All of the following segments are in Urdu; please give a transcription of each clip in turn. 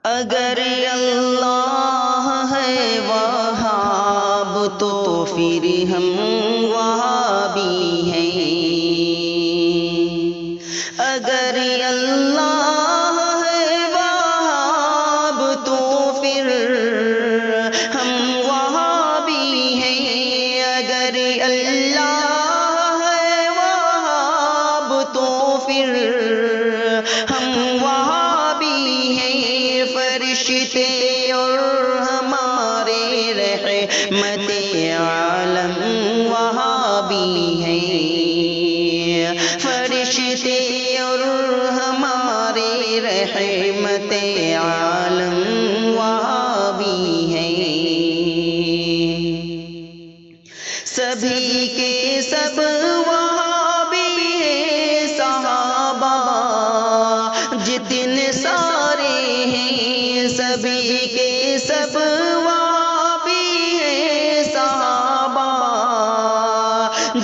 اگر اللہ ہے وہاب تو پھر ہم وہابی ہیں، اگر اللہ ہے وہاب تو پھر ہم وہابی ہیں، اگر اللہ ہے وہاب تو پھر ہم وہابی ہیں، فرشتے اور ہمارے رحمت عالم وہابی ہیں، فرشتے اور ہمارے رحمت عالم وہابی ہیں، سبھی کے سب وہابی ہیں، صحابہ جتنے سارے ہیں، سبھی کے سب وہابی ہیں، صحابہ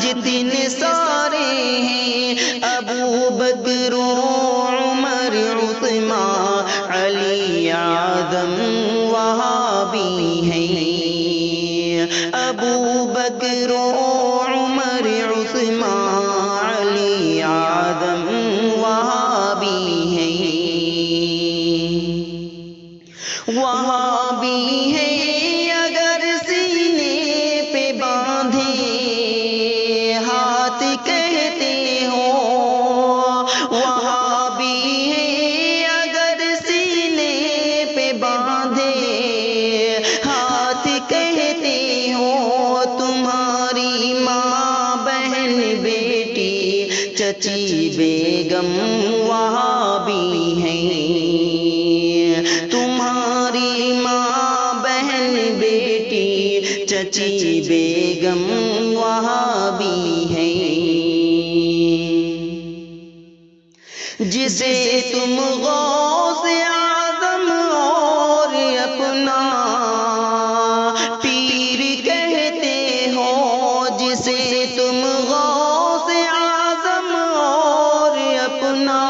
جتنے سارے ہیں، ابو بکر عمر عثمان علی اعظم وہابی ہیں، ابو بکر عمر عثمان علی اعظم وہابی ہیں، وہابی ہیں اگر سینے پہ باندھے ہاتھ کہتے ہو، وہابی ہیں اگر سینے پہ باندھے ہاتھ کہتے ہو، تمہاری ماں بہن بیٹی چچی بیگم وہابی ہیں، تمہاری ماں بہن بیٹی چچی بیگم وہابی ہیں، جسے تم غوث اعظم اور اپنا پیر کہتے ہو، جسے تم غوث اعظم اور اپنا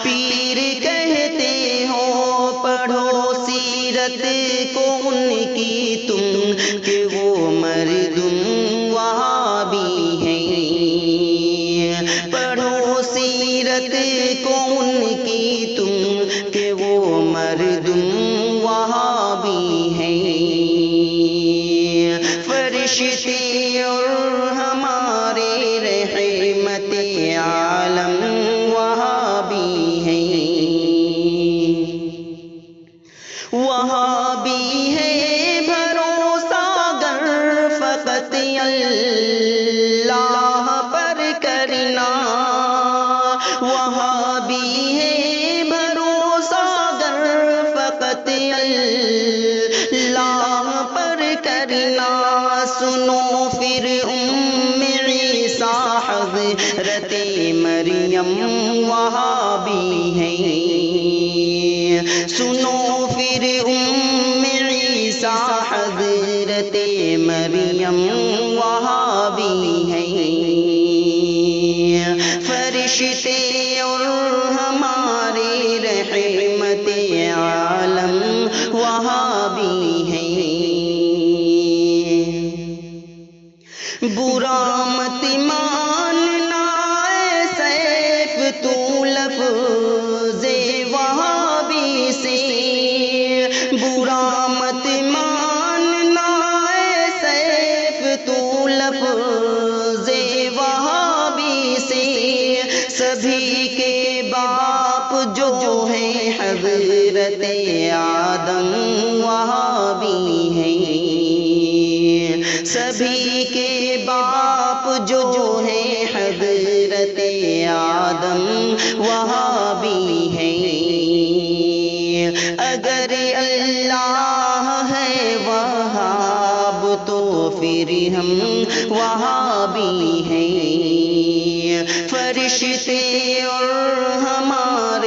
پیر کہتے ہو، پڑھو سیرت کو ان کی تم کہ وہ مردم وہابی ہیں، پڑھو سیرت کو ان کی تم کہ وہ مردم وہابی ہیں، فرشتے اور ہمارے رحمت عالم وہابی ہیں، وہابی ہے بھروسہ گر فقط اللہ پر کرنا، وہابی ہے بھروسہ گر فقط اللہ پر کرنا، سنو پھر عیسیٰ حضرت مریم وہابی ہیں، سنو پھر عیسیٰ حضرت مریم وہابی ہیں، فرشتے اور ہمارے رحمت عالم وہابی ہیں، برا مت ماننا اے سیف تو لفظ وہابی سے، برا مت ماننا اے سیف تو لفظ وہابی سے، سبھی کے باپ جو ہیں حضرت آدم وہابی ہیں، سبھی کے باپ جو ہیں حضرت آدم وہابی ہیں، اگر اللہ ہے وہاب تو پھر ہم وہابی ہیں، فرشتے اور ہمارے